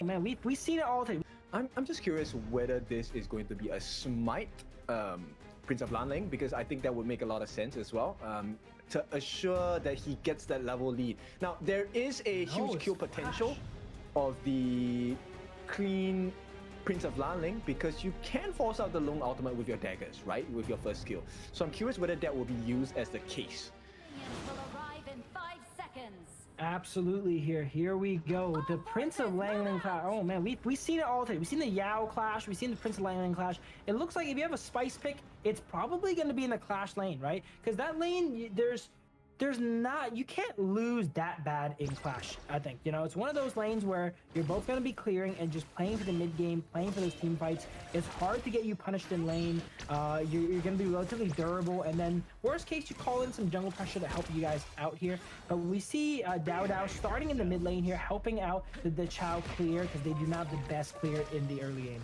Man, we've seen it all today. I'm just curious whether this is going to be a smite Prince of Lanling, because I think that would make a lot of sense as well, to assure that he gets that level lead. Now, there is a huge kill potential of the clean Prince of Lanling, because you can force out the lone ultimate with your daggers, right? With your first skill. So I'm curious whether that will be used as the case. Will arrive in 5 seconds. Absolutely, here we go. The Prince of Lanling clash. Oh man, we've seen it all today. We've seen the Yao clash. We've seen the Prince of Lanling clash. It looks like if you have a spice pick, it's probably going to be in the clash lane, right? Because that lane, there's not, you can't lose that bad in clash. I think, you know, it's one of those lanes where you're both going to be clearing and just playing for the mid game, playing for those team fights. It's hard to get you punished in lane. You're going to be relatively durable, and then worst case, you call in some jungle pressure to help you guys out here. But we see Dao starting in the mid lane here, helping out the Chow clear, because they do not have the best clear in the early game.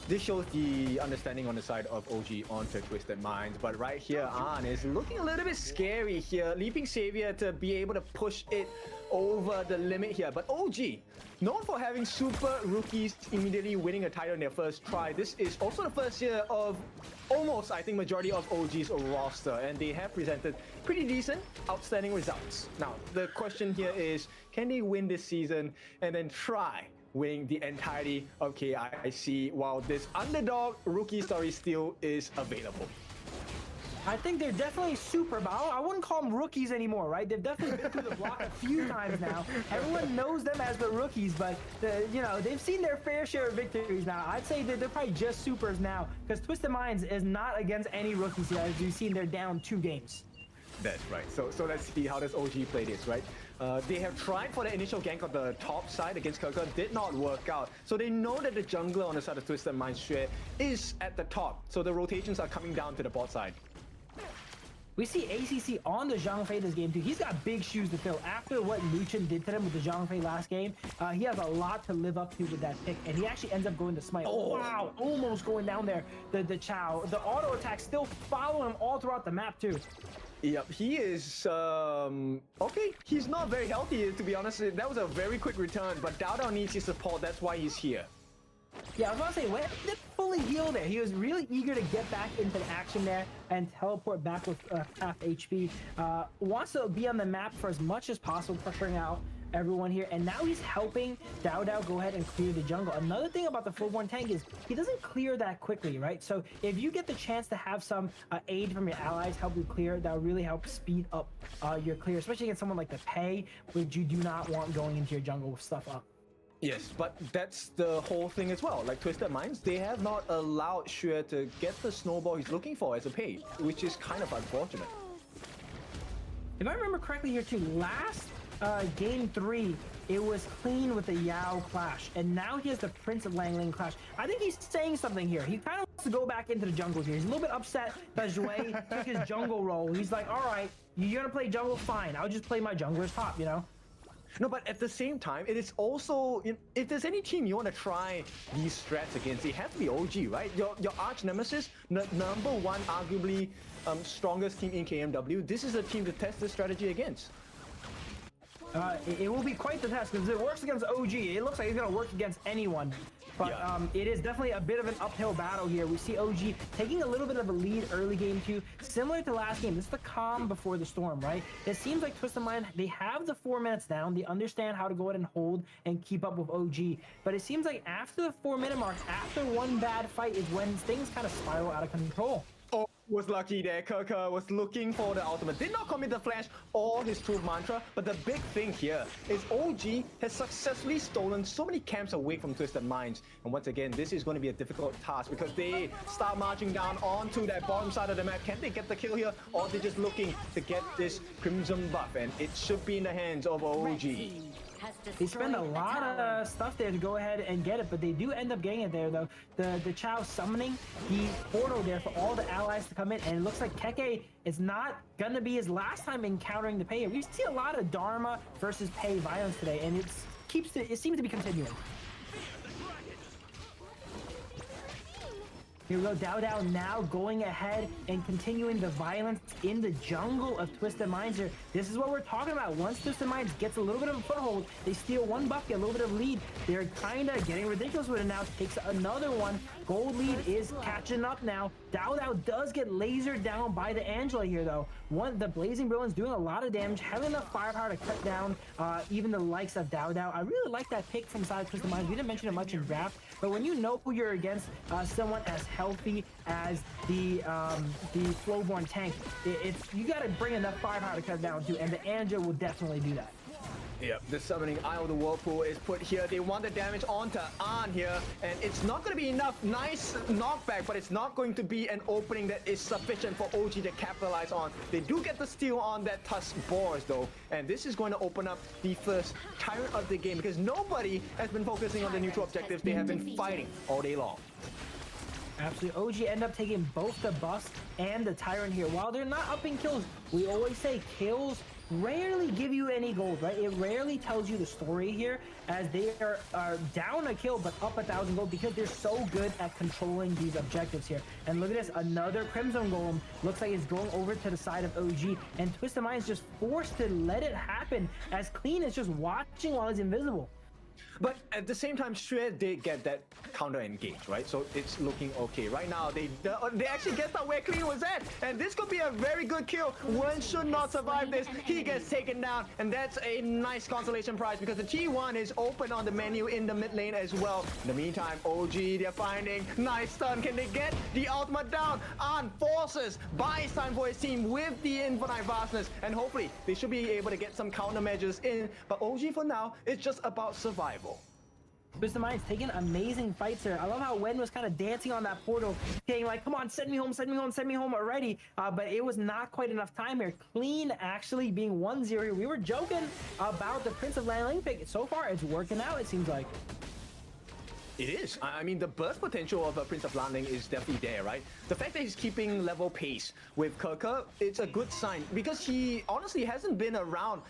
This shows the understanding on the side of OG onto Twisted Minds, but right here, An is looking a little bit scary here. Leaping Savior to be able to push it over the limit here. But OG, known for having super rookies immediately winning a title in their first try, this is also the first year of almost, I think, majority of OG's roster, and they have presented pretty decent, outstanding results. Now, the question here is, can they win this season and then try winning the entirety of KIC while this underdog rookie story still is available? I think they're definitely super, but I wouldn't call them rookies anymore, right? They've definitely been through the block a few times now. Everyone knows them as the rookies, but you know, they've seen their fair share of victories now. I'd say that they're probably just supers now, because Twisted Minds is not against any rookies here. As you've seen, they're down 2 games. That's right. So let's see how does OG play this, right? They have tried for the initial gank on the top side against Kirker, did not work out. So they know that the jungler on the side of Twisted Minds.Xue is at the top. So the rotations are coming down to the bot side. We see ACC on the Zhang Fei this game too. He's got big shoes to fill. After what Luchin did to him with the Zhang Fei last game, he has a lot to live up to with that pick, and he actually ends up going to smite. Oh wow, almost going down there. The Chow, the auto attack still following him all throughout the map too. Yep, he is, okay, he's not very healthy, to be honest. That was a very quick return, but Dao needs his support, that's why he's here. Yeah, I was about to say, when he did fully heal there, he was really eager to get back into the action there and teleport back with half HP. Wants to be on the map for as much as possible, pressuring out everyone here, and now he's helping Dao go ahead and clear the jungle. Another thing about the full-born tank is he doesn't clear that quickly, right? So if you get the chance to have some aid from your allies help you clear, that will really help speed up your clear, especially against someone like the Pei, which you do not want going into your jungle with stuff up. Yes, but that's the whole thing as well. Like Twisted Minds, they have not allowed Xue to get the snowball he's looking for as a Pei, which is kind of unfortunate. If I remember correctly here too, last game 3, it was clean with the Yao clash, and now he has the Prince of Lanling clash. I think he's saying something here. He kind of wants to go back into the jungle here. He's a little bit upset that TWIS took his jungle role. He's like, all right, you're gonna play jungle, fine. I'll just play my jungler's top, you know? No, but at the same time, it is also, if there's any team you want to try these strats against, it has to be OG, right? Your arch nemesis, #1, arguably strongest team in KMW. This is a team to test this strategy against. It will be quite the test, because it works against OG. It looks like it's going to work against anyone. But yeah. It is definitely a bit of an uphill battle here. We see OG taking a little bit of a lead early game too, similar to last game. This is the calm before the storm, right? It seems like Twisted Mind, they have the 4 minutes down. They understand how to go ahead and hold and keep up with OG. But it seems like after the 4-minute mark, after one bad fight is when things kind of spiral out of control. Oh, was lucky there. Kirker was looking for the ultimate. Did not commit the flash or his truth mantra, but the big thing here is OG has successfully stolen so many camps away from Twisted Minds. And once again, this is going to be a difficult task because they start marching down onto that bottom side of the map. Can they get the kill here, or they're just looking to get this Crimson buff? And it should be in the hands of OG. They spend a lot of stuff there to go ahead and get it, but they do end up getting it there though. The Chow summoning the portal there for all the allies to come in, and it looks like Keke is not gonna be his last time encountering the Pei. We see a lot of Dharma versus Pei violence today, and it seems to be continuing. Here we go, TWIS now going ahead and continuing the violence in the jungle of Twisted Minds here. This is what we're talking about. Once Twisted Minds gets a little bit of a foothold, they steal one buff, get a little bit of lead. They're kind of getting ridiculous with it now. Takes another one. Gold lead is catching up now. TWIS does get lasered down by the Angela here, though. The Blazing Brilliance doing a lot of damage, having enough firepower to cut down even the likes of TWIS. I really like that pick from side Twisted Minds. We didn't mention it much in draft, but when you know who you're against, someone as healthy as the Flowborn tank, you got to bring enough firepower to cut it down too, and the Angela will definitely do that. Yep, the summoning Eye of the Whirlpool is put here. They want the damage onto An here, and it's not going to be enough. Nice knockback, but it's not going to be an opening that is sufficient for OG to capitalize on. They do get the steal on that Tusk Boars though, and this is going to open up the first Tyrant of the game because nobody has been focusing on the neutral objectives. They have been fighting all day long. Absolutely. OG end up taking both the buffs and the Tyrant here. While they're not upping kills, we always say kills rarely give you any gold, right? It rarely tells you the story here, as they are down a kill but up 1,000 gold because they're so good at controlling these objectives here. And look at this, another Crimson Golem looks like it's going over to the side of OG, and Twisted Mind is just forced to let it happen as Clean is just watching while he's invisible. But at the same time, TWIS did get that counter engage, right? So it's looking okay. Right now, they actually guessed out where Clean was at. And this could be a very good kill. One should not survive this. He gets taken down. And that's a nice consolation prize because the T1 is open on the menu in the mid lane as well. In the meantime, OG, they're finding nice stun. Can they get the ultimate down? On forces, buys time for his team with the infinite vastness. And hopefully, they should be able to get some countermeasures in. But OG for now, it's just about survival. Twisted Mind's taking amazing fights here. I love how Wen was kind of dancing on that portal, saying like, come on, send me home, send me home, send me home already. But it was not quite enough time here. Clean actually being 1-0 here. We were joking about the Prince of Langling pick. So far, it's working out, it seems like. It is. I mean, the burst potential of Prince of Landing is definitely there, right? The fact that he's keeping level pace with Kerker, it's a good sign because he honestly hasn't been around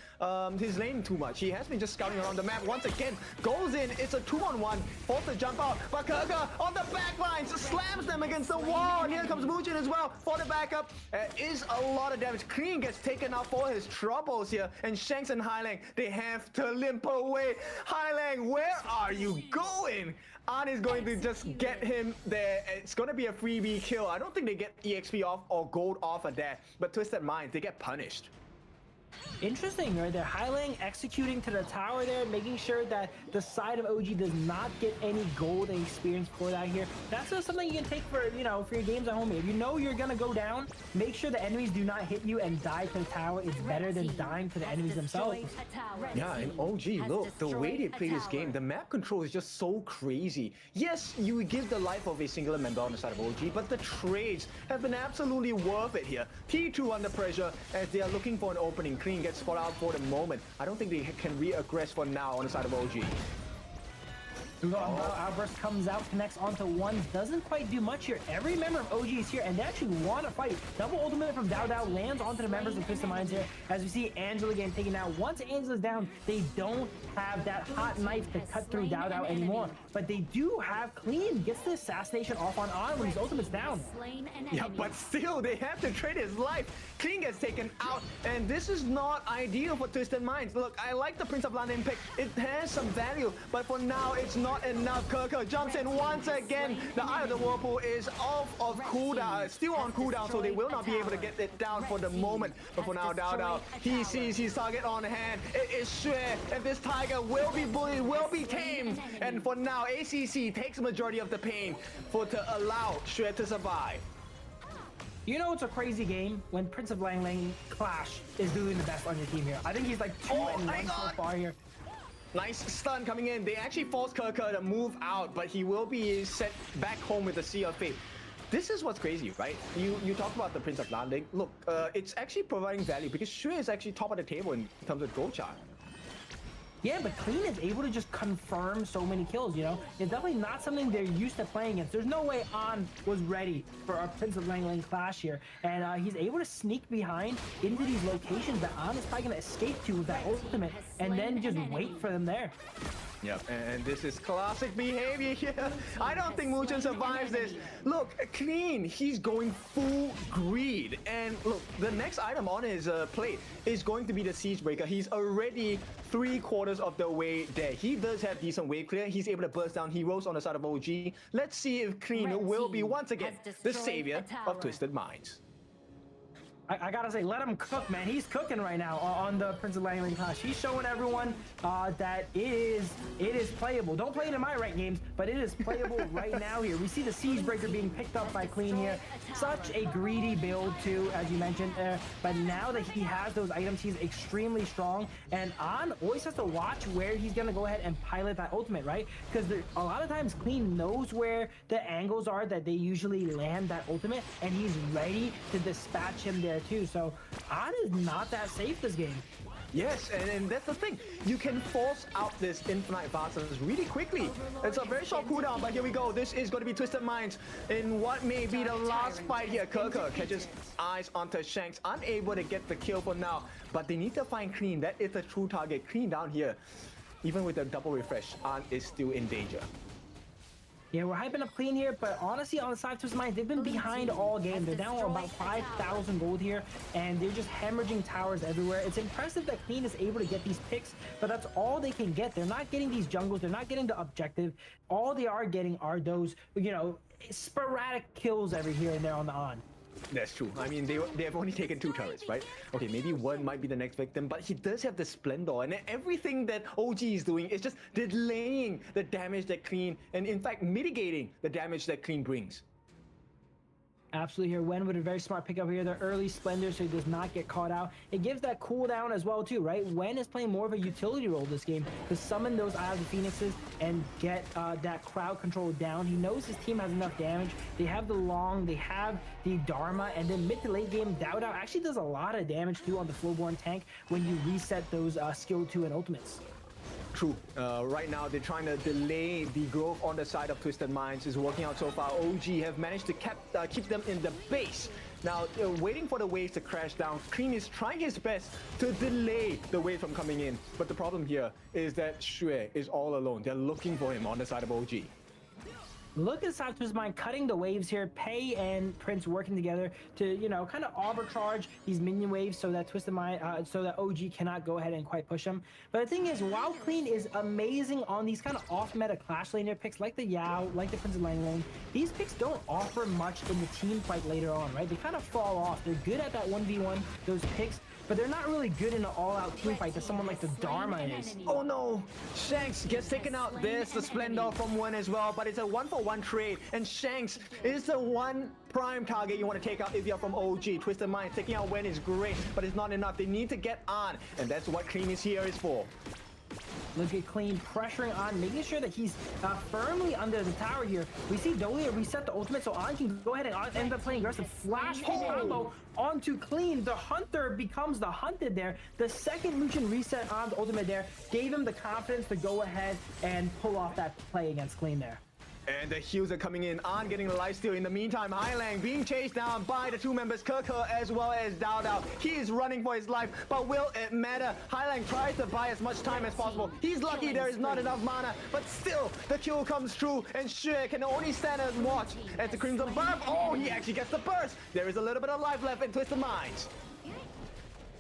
his lane too much. He has been just scouting around the map. Once again, goes in. It's a 2-on-1. Forced to jump out. But Kerker on the back lines slams them against the wall. And here comes Muchin as well for the backup. Is a lot of damage. Clean gets taken out for his troubles here. And Shanks and Hailang, they have to limp away. Hailang, where are you going? An is going to just get him there. It's going to be a freebie kill. I don't think they get EXP off or gold off of that. But Twisted Minds, they get punished. Interesting, right there. Hailang executing to the tower there, making sure that the side of OG does not get any gold and experience for that here. That's just something you can take for, for your games at home. If you know you're gonna go down, make sure the enemies do not hit you and die to the tower. It's better than dying to the enemies themselves. Yeah, and OG, look, the way they play this game, the map control is just so crazy. Yes, you give the life of a singular member on the side of OG, but the trades have been absolutely worth it here. T2 under pressure as they are looking for an opening. Clean gets spot out for the moment. I don't think they can re-aggress for now on the side of OG. Outburst comes out, connects onto one, doesn't quite do much here. Every member of OG is here, and they actually want to fight. Double ultimate from TWIS lands onto the members of Twisted Minds here. As we see Angela getting taken out. Once Angela's down, they don't have that hot knife to cut through TWIS anymore. But they do have Clean. Gets the assassination off on An when his ultimate's down. Yeah, but still, they have to trade his life. Clean gets taken out, and this is not ideal for Twisted Minds. Look, I like the Prince of London pick. It has some value, but for now, it's not enough. Kerker jumps in once again. The Eye of the Whirlpool is off of cooldown, still on cooldown, so they will not be able to get it down for the moment. But for now, TWIS, he sees his target on hand. It is TWIS, and this tiger will be bullied, will be tamed. And for now, ACC takes the majority of the pain to allow TWIS to survive. You know it's a crazy game when Prince of Langling Clash is doing the best on your team here. I think he's like 2-1 so far here. Nice stun coming in. They actually force Kerker to move out, but he will be sent back home with the Sea of Fate. This is what's crazy, right? You talk about the Prince of Landing. Look, it's actually providing value because TWIS is actually top of the table in terms of gold chart. Yeah, but Clean is able to just confirm so many kills, It's definitely not something they're used to playing against. There's no way An was ready for our Prince of Langling Clash here. And he's able to sneak behind into these locations that An is probably going to escape to with that ultimate and then just wait for them there. Yep, and this is classic behavior here. I don't think Muchen survives this. Look, Clean, he's going full greed. And look, the next item on his plate is going to be the Siege Breaker. He's already 3/4 of the way there. He does have decent wave clear. He's able to burst down heroes on the side of OG. Let's see if Clean will be once again the savior of Twisted Minds. I gotta say, let him cook, man. He's cooking right now on the Prince of Langling clash. He's showing everyone that it is playable. Don't play it in my ranked games, but it is playable right now here. We see the Siege Breaker being picked up by Clean here. Such a greedy build too, as you mentioned. But now that he has those items, he's extremely strong. And On always has to watch where he's gonna go ahead and pilot that ultimate, right? Because a lot of times Clean knows where the angles are that they usually land that ultimate, and he's ready to dispatch him there too. So On is not that safe this game. Yes, and that's the thing. You can force out this infinite Vassals really quickly. It's a very short cooldown, but here we go. This is going to be Twisted Minds in what may be the last fight here. Kerker catches eyes onto Shanks, unable to get the kill for now, but they need to find Clean. That is the true target. Clean down here. Even with the double refresh, Ant is still in danger. Yeah, we're hyping up Clean here, but honestly, on the side of Twisted Minds, they've been behind all game. They're down about 5,000 gold here, and they're just hemorrhaging towers everywhere. It's impressive that Clean is able to get these picks, but that's all they can get. They're not getting these jungles. They're not getting the objective. All they are getting are those, you know, sporadic kills every here and there on the On. That's true. I mean, they have only taken 2 turrets, right? Okay, maybe one might be the next victim, but he does have the Splendor, and everything that OG is doing is just delaying the damage that Clean, and in fact, mitigating the damage that Clean brings. Absolutely here. Wen with a very smart pickup here. The early Splendor, so he does not get caught out. It gives that cooldown as well too, right? Wen is playing more of a utility role this game to summon those Eye of the Phoenixes and get that crowd control down. He knows his team has enough damage. They have the Long, they have the Dharma, and then mid to late game, Dao actually does a lot of damage too on the Flowborn tank when you reset those skill 2 and ultimates. True. Right now, they're trying to delay the growth on the side of Twisted Minds. It's working out so far. OG have managed to keep them in the base. Now, waiting for the waves to crash down. Clean is trying his best to delay the wave from coming in. But the problem here is that TWIS is all alone. They're looking for him on the side of OG. Look at side of his mind cutting the waves here. Pei and Prince working together to, you know, kind of arbitrage these minion waves so that Twisted Mind, so that OG cannot go ahead and quite push them. But the thing is, while Clean is amazing on these kind of off-meta clash laner picks like the Yao, like the Prince of Langling, these picks don't offer much in the team fight later on, right? They kind of fall off. They're good at that 1v1, those picks, but they're not really good in an all-out team fight that someone like the Dharma is. Oh no! Shanks gets taken out. There's the Splendor from Wen as well, but it's a 1-for-1 trade, and Shanks is the one prime target you want to take out if you're from OG. Twisted Mind taking out Wen is great, but it's not enough. They need to get On, and that's what Clean is here is for. Look at Clean pressuring On, making sure that he's firmly under the tower here. We see Dolia reset the ultimate, so On can go ahead and end up playing aggressive. Flash hit combo onto Clean. The Hunter becomes the hunted there. The second Lucian reset on the ultimate there gave him the confidence to go ahead and pull off that play against Clean there. And the heals are coming in. On getting the lifesteal. In the meantime, Highlang being chased down by the 2 members, Kerker as well as Dao. He is running for his life, but will it matter? Highlang tries to buy as much time as possible. He's lucky there is not enough mana, but still, the kill comes true, and TWIS can only stand and watch as the Crimson Buff. Oh, he actually gets the burst. There is a little bit of life left in Twisted Minds.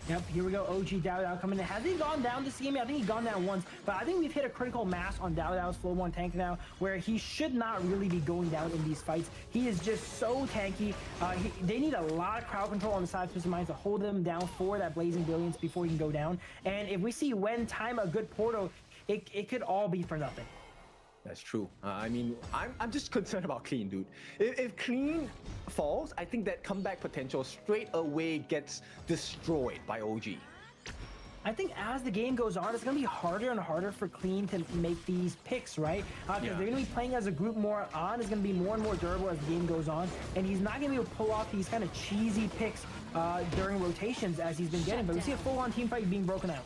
Yep, here we go. OG Dao coming in. Has he gone down this game? I think he's gone down once, but I think we've hit a critical mass on Dao's Flowborn tank now, where he should not really be going down in these fights. He is just so tanky. They need a lot of crowd control on the side of Twisted Minds to hold them down for that Blazing Brilliance before he can go down. And if we see Wen time a good portal, it could all be for nothing. That's true. I mean, I'm just concerned about Clean, dude. If Clean falls, I think that comeback potential straight away gets destroyed by OG. I think as the game goes on, it's going to be harder and harder for Clean to make these picks, right? Because they're going to be playing as a group more. On is going to be more and more durable as the game goes on, and he's not going to be able to pull off these kind of cheesy picks during rotations as he's been getting. But we see a full-on team fight being broken out.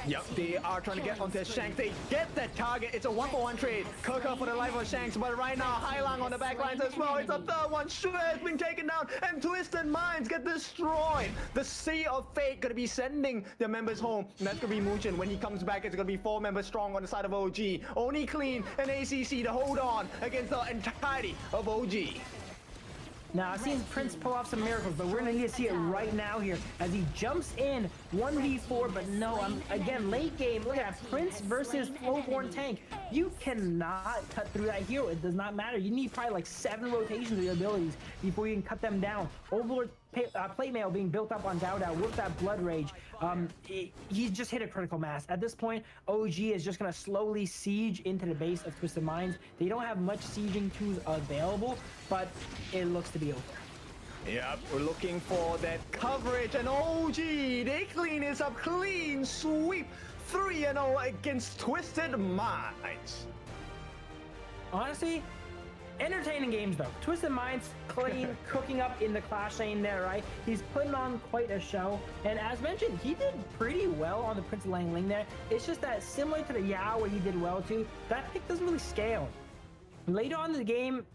Yep, they are trying to get onto Shanks. They get that target. It's a 1-for-1 trade. Kirka for the life of Shanks, but right now, Hailang on the backlines as well. It's a third one. Xue has been taken down, and Twisted Minds get destroyed. The Sea of Fate gonna be sending their members home. And that's gonna be Munchin. When he comes back, it's gonna be 4 members strong on the side of OG. Only Clean and ACC to hold on against the entirety of OG. Now, I've seen Prince pull off some miracles, but we're going to need to see it right now here as he jumps in 1v4, but no, again, late game, look at that, Prince versus Flowborn Tank. You cannot cut through that hero. It does not matter. You need probably like 7 rotations of your abilities before you can cut them down. Overlord plate mail being built up on Dao Dao with that blood rage. He's just hit a critical mass. At this point, OG is just going to slowly siege into the base of Twisted Minds. They don't have much sieging tools available, but it looks to be over. Yep, we're looking for that coverage, and OG, they clean this up, clean sweep, 3-0 against Twisted Minds. Honestly, entertaining games though. Twisted Minds clean, cooking up in the clash lane there, right? He's putting on quite a show, and as mentioned, he did pretty well on the Prince of Lang Ling there. It's just that similar to the Yao where he did well too, that pick doesn't really scale. Later on in the game,